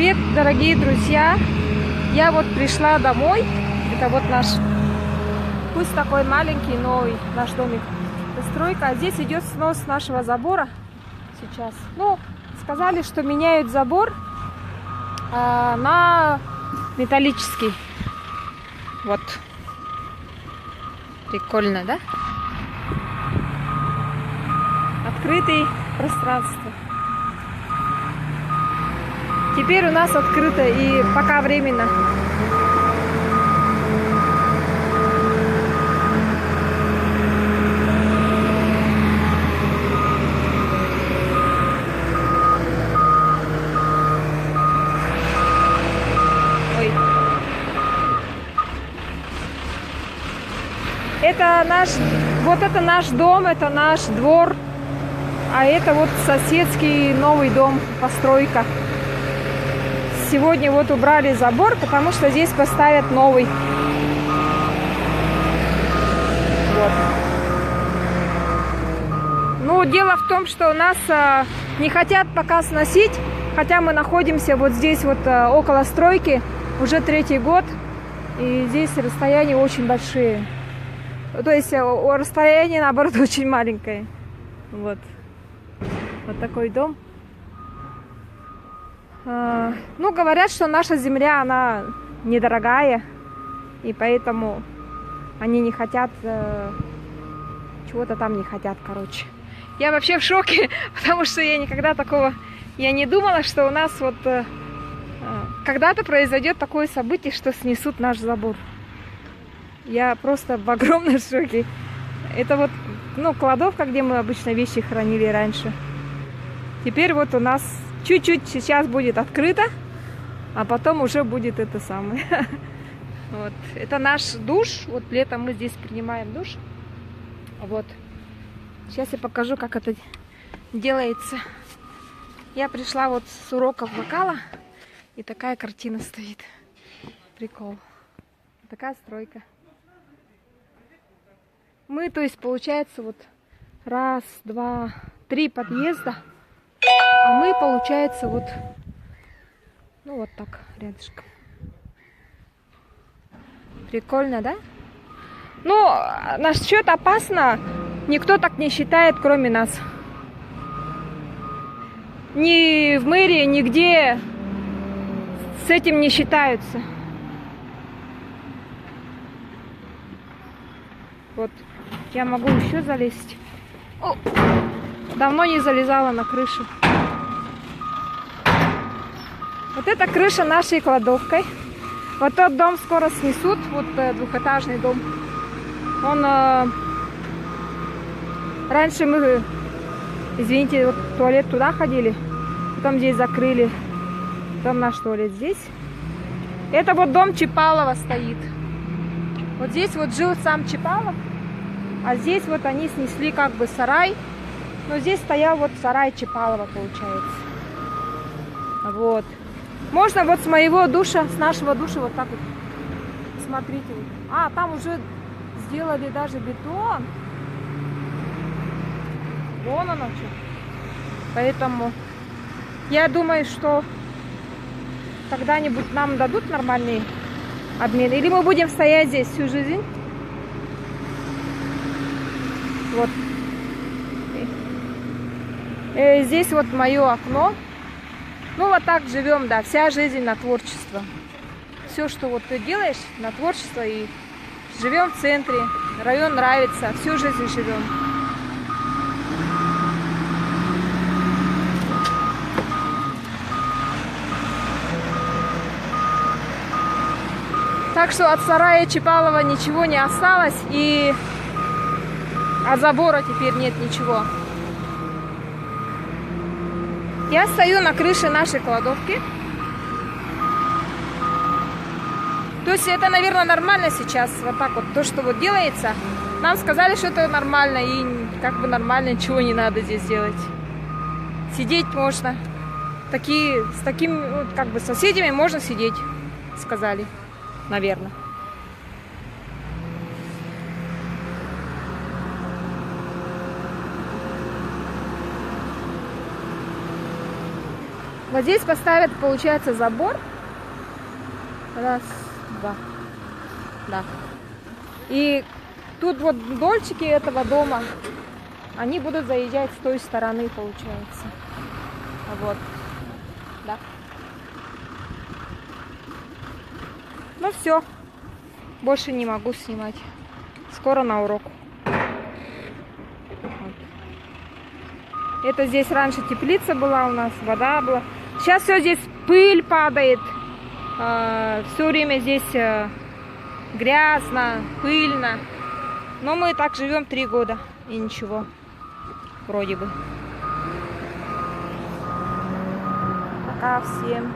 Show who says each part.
Speaker 1: Привет, дорогие друзья! Я вот пришла домой. Это вот наш, пусть такой маленький, но наш домик. Стройка. А здесь идет снос нашего забора сейчас. Ну, сказали, что меняют забор на металлический. Вот. Прикольно, да? Открытое пространство. Теперь у нас открыто и пока временно. Ой. Это наш дом, это наш двор, а это вот соседский новый дом, постройка. Сегодня вот убрали забор, потому что здесь поставят новый. Вот. Ну, дело в том, что у нас не хотят пока сносить, хотя мы находимся вот здесь вот около стройки уже 3-й год, и здесь расстояния очень большие. То есть расстояние, наоборот, очень маленькое. Вот. Вот такой дом. Ну, говорят, что наша земля, она недорогая, и поэтому они не хотят, чего-то там не хотят, короче. Я вообще в шоке, потому что я никогда такого, я не думала, что у нас вот когда-то произойдет такое событие, что снесут наш забор. Я просто в огромном шоке. Это вот, ну, кладовка, где мы обычно вещи хранили раньше. Теперь вот у нас чуть-чуть сейчас будет открыто, а потом уже будет это самое. Вот. Это наш душ. Вот летом мы здесь принимаем душ. Вот. Сейчас я покажу, как это делается. Я пришла вот с уроков вокала, и такая картина стоит. Прикол. Такая стройка. Мы, то есть, получается, вот 1, 2, 3 подъезда. А мы, получается, вот, ну, вот так, рядышком. Прикольно, да? Ну, насчет опасно, никто так не считает, кроме нас. Ни в мэрии, нигде с этим не считаются. Вот, я могу еще залезть. О! Давно не залезала на крышу. Вот это крыша нашей кладовкой. Вот тот дом скоро снесут. Вот двухэтажный дом. Он раньше мы, извините, вот туалет туда ходили. Потом здесь закрыли. Потом наш туалет здесь. Это вот дом Чипалова стоит. Вот здесь вот жил сам Чипалов. А здесь вот они снесли как бы сарай. Но здесь стоял вот сарай Чипалова, получается. Вот. Можно вот с моего душа, с нашего душа вот так вот. Смотрите. А, там уже сделали даже бетон. Вон оно что. Поэтому я думаю, что когда-нибудь нам дадут нормальный обмен. Или мы будем стоять здесь всю жизнь. Вот. Здесь вот мое окно. Ну, вот так живем, да, вся жизнь на творчество. Все, что вот ты делаешь, на творчество, и живем в центре. Район нравится, всю жизнь живем. Так что от сарая Чипалова ничего не осталось, и от забора теперь нет ничего. Я стою на крыше нашей кладовки. То есть это, наверное, нормально сейчас. Вот так вот, то, что вот делается. Нам сказали, что это нормально. И как бы нормально, ничего не надо здесь делать. Сидеть можно. С такими, вот, как бы, соседями можно сидеть. Сказали, наверное. Вот здесь поставят, получается, забор. Раз, два. Да. И тут вот дольчики этого дома, они будут заезжать с той стороны, получается. Вот. Да. Ну все. Больше не могу снимать. Скоро на урок. Вот. Это здесь раньше теплица была у нас, вода была. Сейчас все здесь пыль падает. Все время здесь грязно, пыльно. Но мы так живем 3 года. И ничего. Вроде бы. Пока всем.